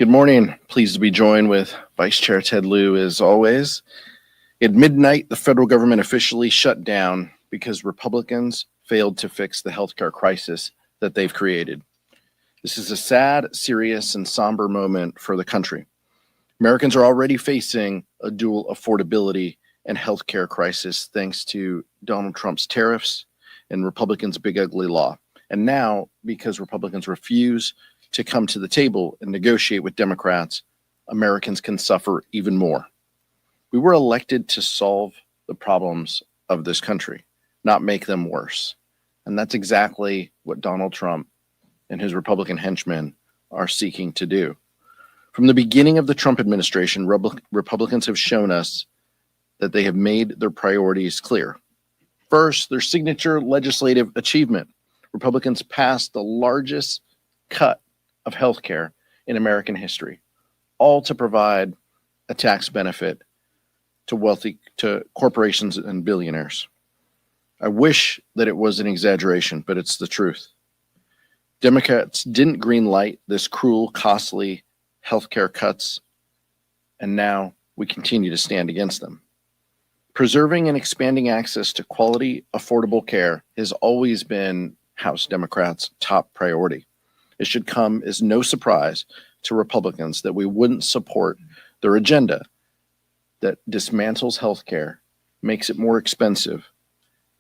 Good morning. Pleased to be joined with Vice Chair Ted Lieu as always. At midnight, the federal government officially shut down because Republicans failed to fix the healthcare crisis that they've created. This is a sad, serious, and somber moment for the country. Americans are already facing a dual affordability and healthcare crisis thanks to Donald Trump's tariffs and Republicans' big ugly law. And now, because Republicans refuse to come to the table and negotiate with Democrats, Americans can suffer even more. We were elected to solve the problems of this country, not make them worse. And that's exactly what Donald Trump and his Republican henchmen are seeking to do. From the beginning of the Trump administration, Republicans have shown us that they have made their priorities clear. First, their signature legislative achievement. Republicans passed the largest cut of healthcare in American history, all to provide a tax benefit to corporations and billionaires. I wish that it was an exaggeration, but it's the truth. Democrats didn't greenlight this cruel, costly healthcare cuts, and now we continue to stand against them. Preserving and expanding access to quality, affordable care has always been House Democrats' top priority. It should come as no surprise to Republicans that we wouldn't support their agenda that dismantles healthcare, makes it more expensive,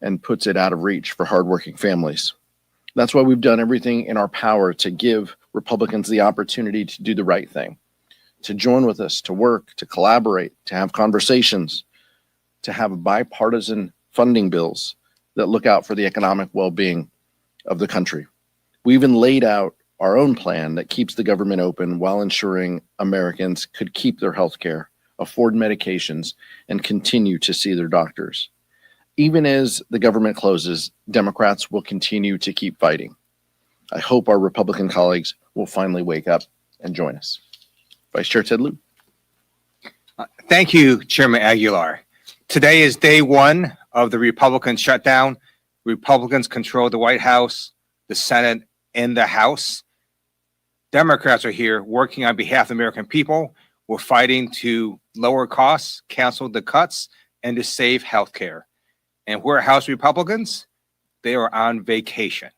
and puts it out of reach for hardworking families. That's why we've done everything in our power to give Republicans the opportunity to do the right thing, to join with us, to work, to collaborate, to have conversations, to have bipartisan funding bills that look out for the economic well-being of the country. We even laid out our own plan that keeps the government open while ensuring Americans could keep their health care, afford medications, and continue to see their doctors. Even as the government closes, Democrats will continue to keep fighting. I hope our Republican colleagues will finally wake up and join us. Vice Chair Ted Lieu. Thank you, Chairman Aguilar. Today is day one of the Republican shutdown. Republicans control the White House, the Senate, and the House. Democrats are here working on behalf of the American people. We're fighting to lower costs, cancel the cuts, and to save health care. And where are House Republicans? They are on vacation.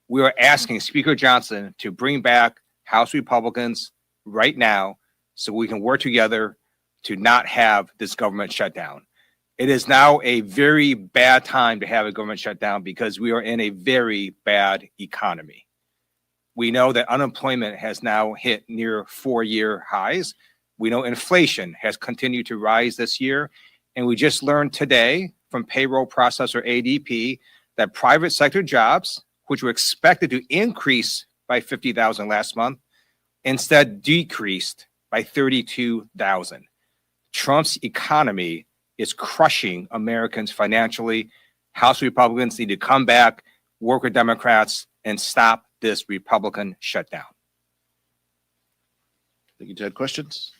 We are asking Speaker Johnson to bring back House Republicans right now so we can work together to not have this government shutdown. It is now a very bad time to have a government shutdown because we are in a very bad economy. We know that unemployment has now hit near 4-year highs. We know inflation has continued to rise this year. And we just learned today from payroll processor ADP that private sector jobs, which were expected to increase by 50,000 last month, instead decreased by 32,000. Trump's economy is crushing Americans financially. House Republicans need to come back, work with Democrats, and stop this Republican shutdown. Thank you, Ted. Questions?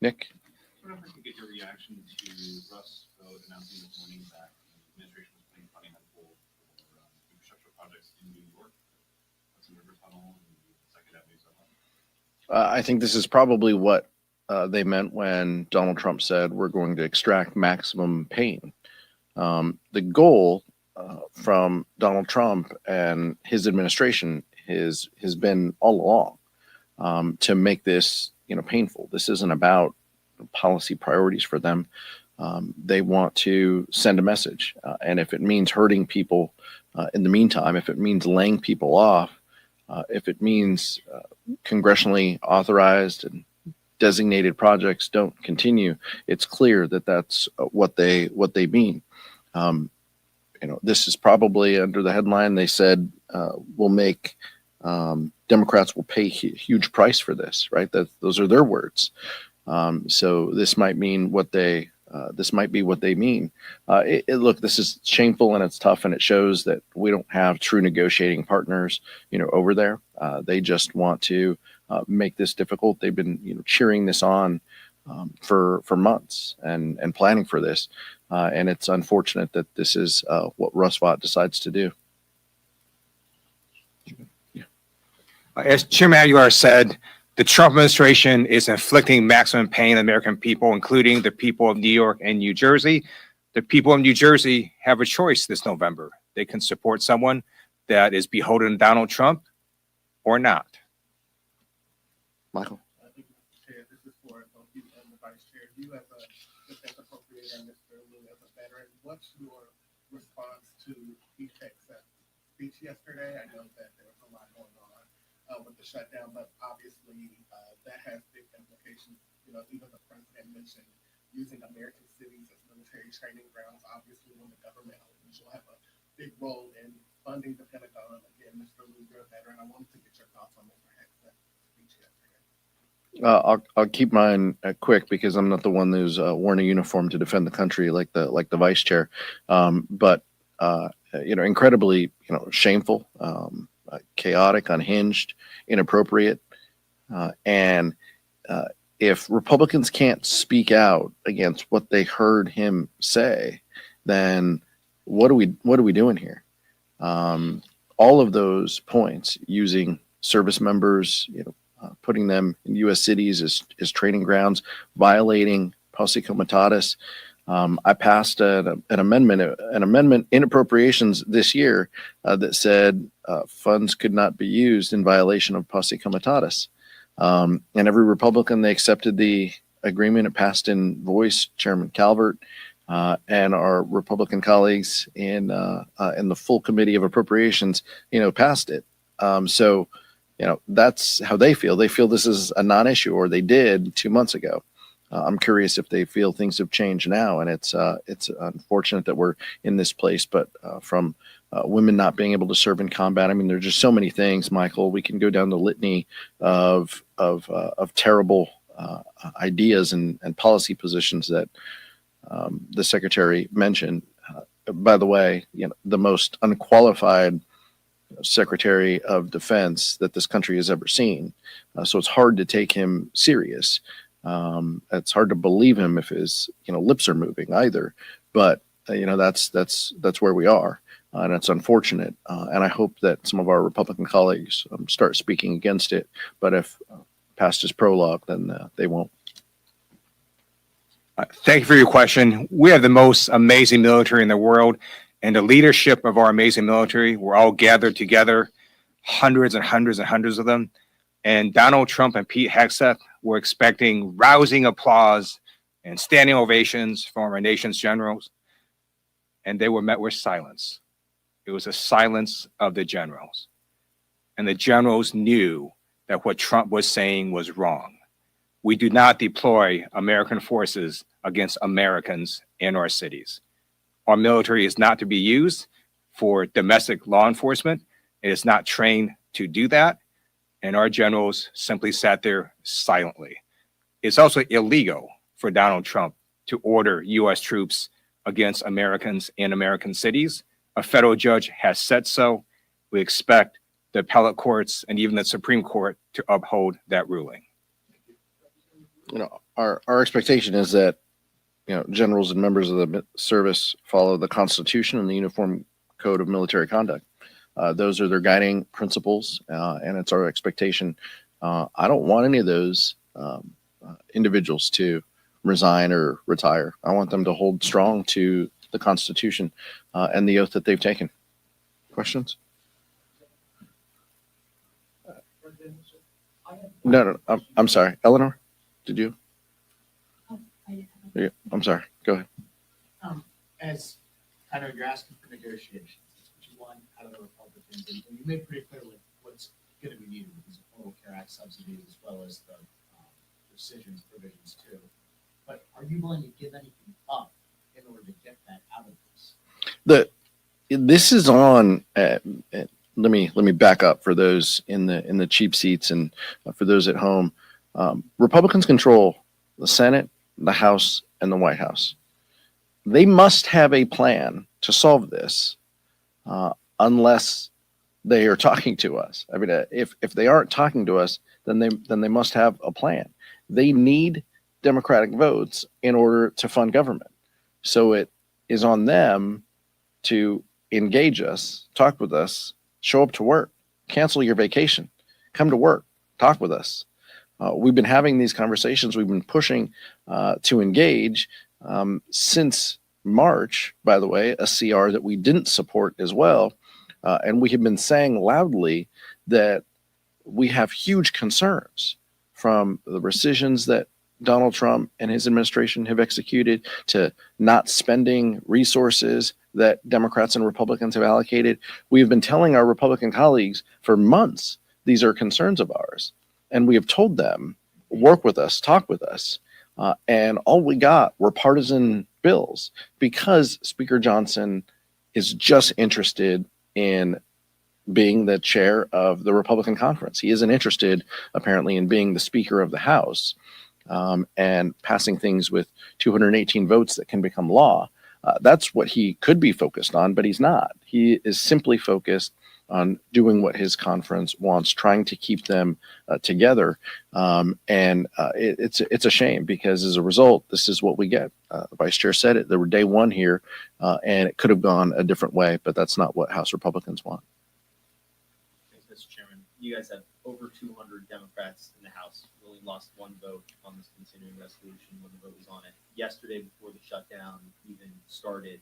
Nick? I wonder if I can get your reaction to Russ vote announcing this morning that the administration was putting funding on hold for infrastructure projects in New York, Hudson River Tunnel and Second Avenue Subway. I think this is probably what they meant when Donald Trump said we're going to extract maximum pain. The goal from Donald Trump and his administration has been all along to make this painful. This isn't about policy priorities for them. They want to send a message, and if it means hurting people in the meantime, if it means laying people off, if it means congressionally authorized and designated projects don't continue, it's clear that that's what they mean. This is probably under the headline they said will make Democrats will pay a huge price for this, right? Those are their words. So this might mean what they this might be what they mean. Look, this is shameful and it's tough, and it shows that we don't have true negotiating partners, over there. They just want to make this difficult. They've been, cheering this on for months and planning for this. And it's unfortunate that this is what Russ Vought decides to do. As Chairman Aguilar said, the Trump administration is inflicting maximum pain on the American people, including the people of New York and New Jersey. The people of New Jersey have a choice this November. They can support someone that is beholden to Donald Trump or not. Michael? I think, Mr. Chair, this is for both you and the Vice Chair. You as a defense appropriator and Mr. Liu as a veteran, what's your response to P-Tech's speech yesterday? I know that there was a lot going on with the shutdown, but obviously that has big implications. You know, even the president mentioned using American cities as military training grounds. Obviously, when the government opens, you'll have a big role in funding the Pentagon. Again, Mr. Liu, you're a veteran. I wanted to get your thoughts on Mr. Heckseth's speech yesterday. I'll keep mine quick because I'm not the one who's worn a uniform to defend the country like the vice chair. But incredibly, shameful, chaotic, unhinged, inappropriate, and if Republicans can't speak out against what they heard him say, then what are we doing here? All of those points, using service members, putting them in U.S. cities as training grounds, violating posse comitatus. I passed an amendment in appropriations this year that said funds could not be used in violation of posse comitatus. And every Republican, they accepted the agreement. It passed in voice. Chairman Calvert and our Republican colleagues in the full committee of appropriations, passed it. So that's how they feel. They feel this is a non-issue, or they did 2 months ago. I'm curious if they feel things have changed now, and it's unfortunate that we're in this place. But from women not being able to serve in combat, I mean, there's just so many things, Michael. We can go down the litany of terrible ideas and policy positions that the secretary mentioned. By the way, the most unqualified Secretary of Defense that this country has ever seen. So it's hard to take him serious. It's hard to believe him if his lips are moving either. But that's where we are, and it's unfortunate. And I hope that some of our Republican colleagues start speaking against it. But if past his prologue, then they won't. Thank you for your question. We have the most amazing military in the world, and the leadership of our amazing military, we're all gathered together, hundreds and hundreds and hundreds of them. And Donald Trump and Pete Hegseth were expecting rousing applause and standing ovations from our nation's generals, and they were met with silence. It was a silence of the generals. And the generals knew that what Trump was saying was wrong. We do not deploy American forces against Americans in our cities. Our military is not to be used for domestic law enforcement. It is not trained to do that. And our generals simply sat there silently. It's also illegal for Donald Trump to order U.S. troops against Americans in American cities. A federal judge has said so. We expect the appellate courts and even the Supreme Court to uphold that ruling. Our expectation is that generals and members of the service follow the Constitution and the Uniform Code of Military Conduct. Those are their guiding principles, and it's our expectation. I don't want any of those individuals to resign or retire. I want them to hold strong to the Constitution and the oath that they've taken. Questions? No, I'm sorry. Eleanor, did you? Yeah, I'm sorry. Go ahead. As kind of you're asking for negotiations, what you want out of the Republicans, and you made pretty clear what's going to be needed with these Affordable Care Act subsidies as well as the decisions provisions too. But are you willing to give anything up in order to get that out of this? This is on. Let me back up for those in the cheap seats and for those at home. Republicans control the Senate, the House, and the White House. They must have a plan to solve this, unless they are talking to us. I mean, if they aren't talking to us, then they must have a plan. They need Democratic votes in order to fund government. So it is on them to engage us, talk with us, show up to work, cancel your vacation. come to work, talk with us. We've been having these conversations. We've been pushing to engage since March, by the way, a CR that we didn't support as well. And we have been saying loudly that we have huge concerns from the rescissions that Donald Trump and his administration have executed to not spending resources that Democrats and Republicans have allocated. We have been telling our Republican colleagues for months these are concerns of ours. And we have told them, work with us, talk with us. And all we got were partisan bills because Speaker Johnson is just interested in being the chair of the Republican conference. He isn't interested, apparently, in being the Speaker of the House and passing things with 218 votes that can become law. That's what he could be focused on, but he's not. He is simply focused on doing what his conference wants, trying to keep them together. It's a shame because as a result, this is what we get. The Vice Chair said it. There were day one here, and it could have gone a different way, but that's not what House Republicans want. Thanks, Mr. Chairman. You guys have over 200 Democrats in the House. You only lost one vote on this continuing resolution when the vote was on it. Yesterday, before the shutdown even started,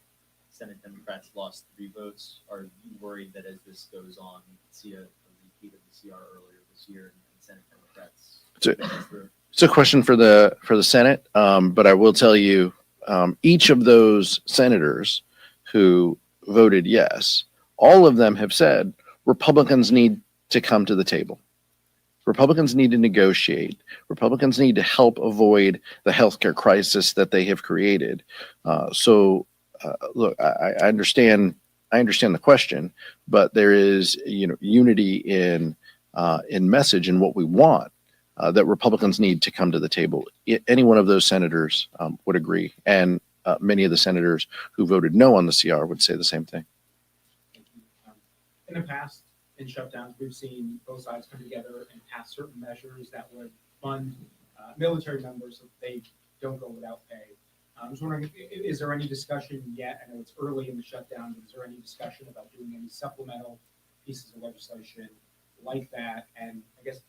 Senate Democrats lost 3 votes. Are you worried that as this goes on, we could see a repeat of the CR earlier this year and Senate Democrats? It's a question for the Senate, but I will tell you, each of those senators who voted yes, all of them have said Republicans need to come to the table. Republicans need to negotiate. Republicans need to help avoid the healthcare crisis that they have created. Look, I understand the question, but there is, unity in message and what we want that Republicans need to come to the table. Any one of those senators would agree, and many of the senators who voted no on the CR would say the same thing. In the past, in shutdowns, we've seen both sides come together and pass certain measures that would fund military members so they don't go without pay. I was wondering, is there any discussion yet? I know it's early in the shutdown, but is there any discussion about doing any supplemental pieces of legislation like that? And I guess,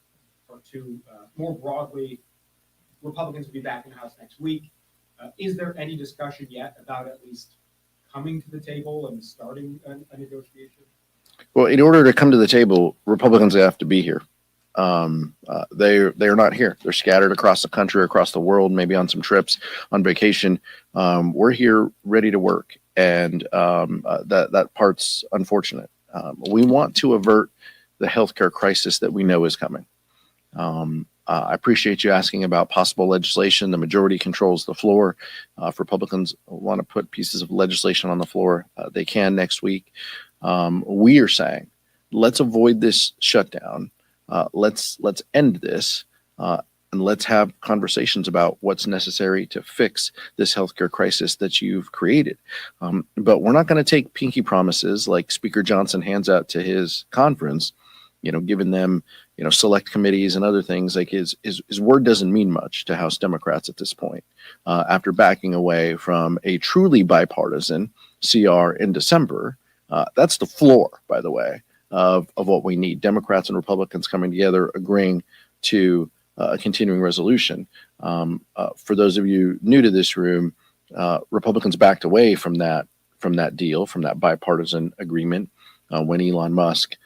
or two, more broadly, Republicans will be back in the House next week. Is there any discussion yet about at least coming to the table and starting a negotiation? Well, in order to come to the table, Republicans have to be here. They're not here. They're scattered across the country, across the world, maybe on some trips, on vacation. We're here ready to work, and that part's unfortunate. We want to avert the healthcare crisis that we know is coming. I appreciate you asking about possible legislation. The majority controls the floor. If Republicans want to put pieces of legislation on the floor, they can next week. We are saying, let's avoid this shutdown. Let's end this and let's have conversations about what's necessary to fix this healthcare crisis that you've created. But we're not going to take pinky promises like Speaker Johnson hands out to his conference, giving them, select committees and other things. Like his word doesn't mean much to House Democrats at this point. After backing away from a truly bipartisan CR in December, that's the floor, by the way, of what we need. Democrats and Republicans coming together, agreeing to a continuing resolution. For those of you new to this room, Republicans backed away from that deal, from that bipartisan agreement when Elon Musk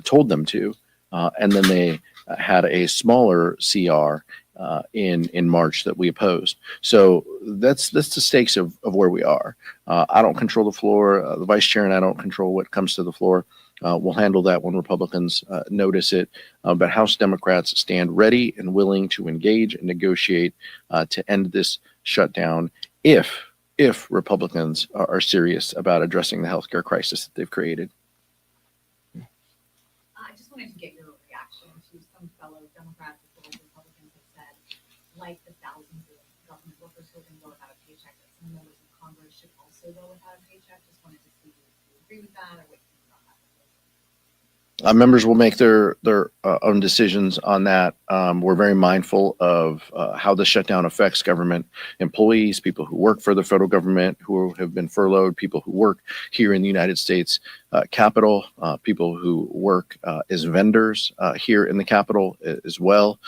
told them to, and then they had a smaller CR in March that we opposed. So that's the stakes of where we are. I don't control the floor. The vice chair and I don't control what comes to the floor. We'll handle that when Republicans notice it. But House Democrats stand ready and willing to engage and negotiate to end this shutdown if Republicans are serious about addressing the healthcare crisis that they've created. I just wanted to get your reaction to some fellow Democrats as well as Republicans have said, like the thousands of government workers who are going to go without a paycheck, that some members of Congress should also go without a paycheck. Just wanted to see if you agree with that or what you think about that. Members will make their own decisions on that. We're very mindful of how the shutdown affects government employees, people who work for the federal government who have been furloughed, people who work here in the United States Capitol, people who work as vendors here in the Capitol as well.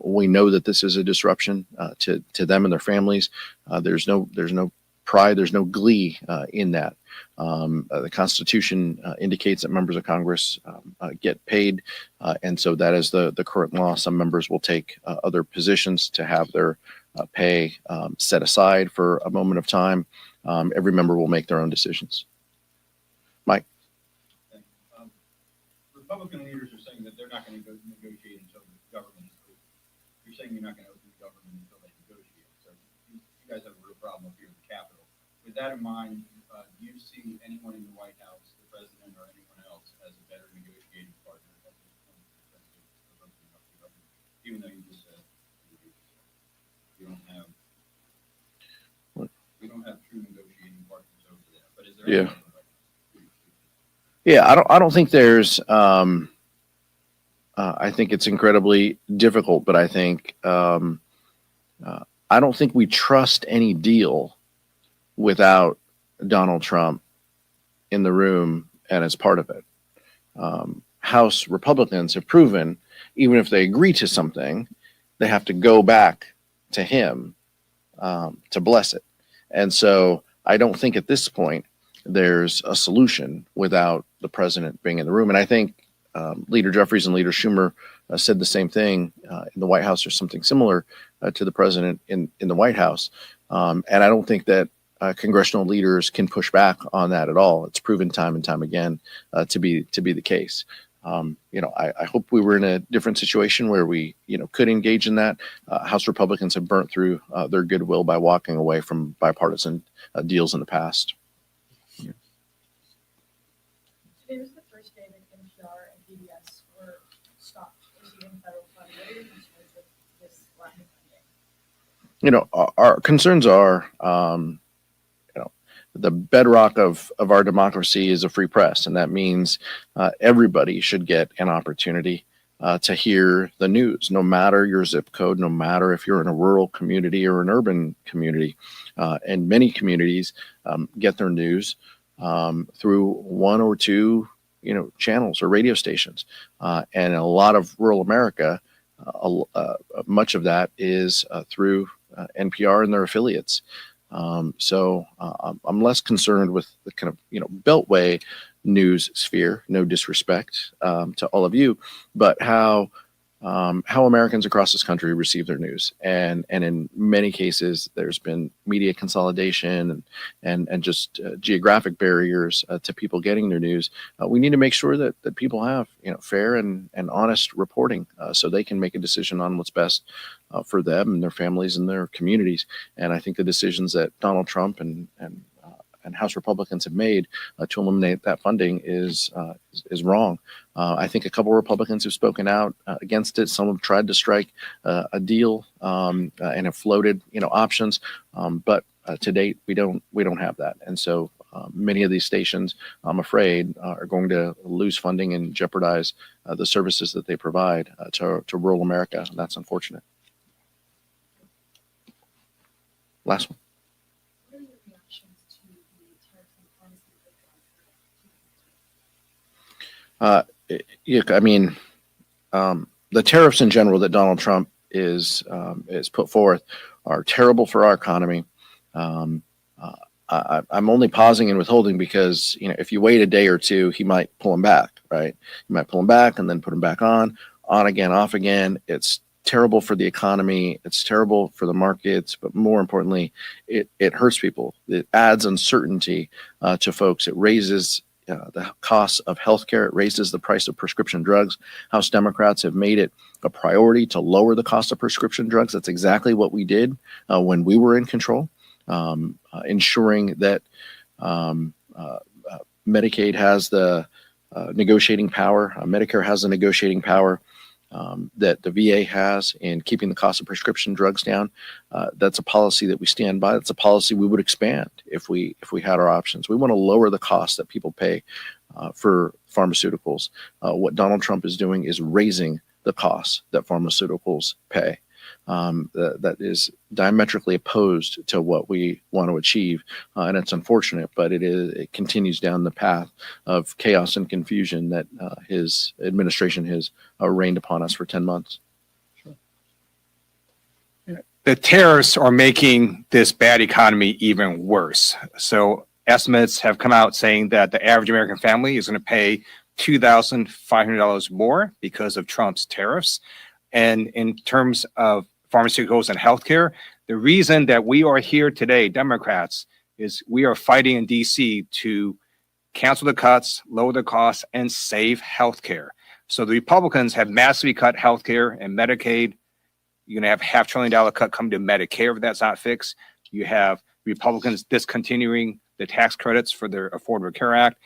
We know that this is a disruption to them and their families. There's no pride, there's no glee in that. The Constitution indicates that members of Congress get paid, and so that is the current law. Some members will take other positions to have their pay set aside for a moment of time. Every member will make their own decisions. Mike? Republican leaders are saying that they're not going to go negotiate until the government is open. You're saying you're not going to open the government until they negotiate. So you guys have a real problem up here in the Capitol. With that in mind, do you see anyone in the White House, the president or anyone else, as a better negotiating partner at this point in terms of opening up the government? Even though you just said you don't have true negotiating partners over there. But is there anyone in the White House? Yeah, I don't think there's. I think it's incredibly difficult, but I think I don't think we trust any deal without Donald Trump in the room and as part of it. House Republicans have proven, even if they agree to something, they have to go back to him to bless it. And so I don't think at this point there's a solution without the president being in the room. And I think Leader Jeffries and Leader Schumer said the same thing in the White House, or something similar to the president in the White House. And I don't think that congressional leaders can push back on that at all. It's proven time and time again to be the case. I hope we were in a different situation where we, could engage in that. House Republicans have burnt through their goodwill by walking away from bipartisan deals in the past. Today was the first day that NPR and PBS were stopped receiving federal funding. What are your concerns with this lack of funding? Our concerns are, the bedrock of our democracy is a free press, and that means everybody should get an opportunity to hear the news, no matter your zip code, no matter if you're in a rural community or an urban community. And many communities get their news through one or two, channels or radio stations. And in a lot of rural America, much of that is through NPR and their affiliates. So I'm less concerned with the kind of, Beltway news sphere, no disrespect to all of you, but how Americans across this country receive their news. And in many cases, there's been media consolidation and just geographic barriers to people getting their news. We need to make sure that people have, fair and honest reporting so they can make a decision on what's best for them and their families and their communities. And I think the decisions that Donald Trump and House Republicans have made to eliminate that funding is wrong. I think a couple of Republicans have spoken out against it. Some have tried to strike a deal and have floated, options. But to date, we don't have that. And so many of these stations, I'm afraid, are going to lose funding and jeopardize the services that they provide to rural America. And that's unfortunate. Last one. What are your reactions to the tariffs on pharmaceutical drugs? The tariffs in general that Donald Trump is put forth are terrible for our economy. I'm only pausing and withholding because, if you wait a day or two, he might pull them back, right? He might pull them back and then put them back on again, off again. It's terrible for the economy. It's terrible for the markets, but more importantly, it hurts people. It adds uncertainty to folks. It raises the cost of healthcare. It raises the price of prescription drugs. House Democrats have made it a priority to lower the cost of prescription drugs. That's exactly what we did when we were in control, ensuring that Medicaid has the negotiating power. Medicare has the negotiating power that the VA has in keeping the cost of prescription drugs down. That's a policy that we stand by. That's a policy we would expand if we had our options. We want to lower the cost that people pay for pharmaceuticals. What Donald Trump is doing is raising the costs that pharmaceuticals pay. That is diametrically opposed to what we want to achieve, and it's unfortunate, but it continues down the path of chaos and confusion that his administration has rained upon us for 10 months. The tariffs are making this bad economy even worse. So estimates have come out saying that the average American family is going to pay $2,500 more because of Trump's tariffs. And in terms of pharmaceuticals and healthcare, the reason that we are here today, Democrats, is we are fighting in DC to cancel the cuts, lower the costs, and save healthcare. So the Republicans have massively cut healthcare and Medicaid. You're going to have $500 billion cut come to Medicare if that's not fixed. You have Republicans discontinuing the tax credits for their Affordable Care Act.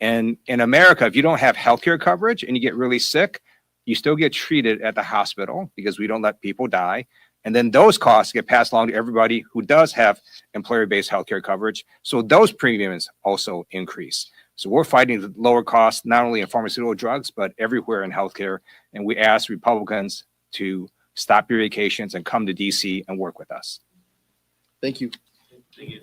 And in America, if you don't have healthcare coverage and you get really sick, you still get treated at the hospital because we don't let people die. And then those costs get passed along to everybody who does have employer-based healthcare coverage. So those premiums also increase. So we're fighting the lower costs, not only in pharmaceutical drugs, but everywhere in healthcare. And we ask Republicans to stop your vacations and come to DC and work with us. Thank you. Thank you.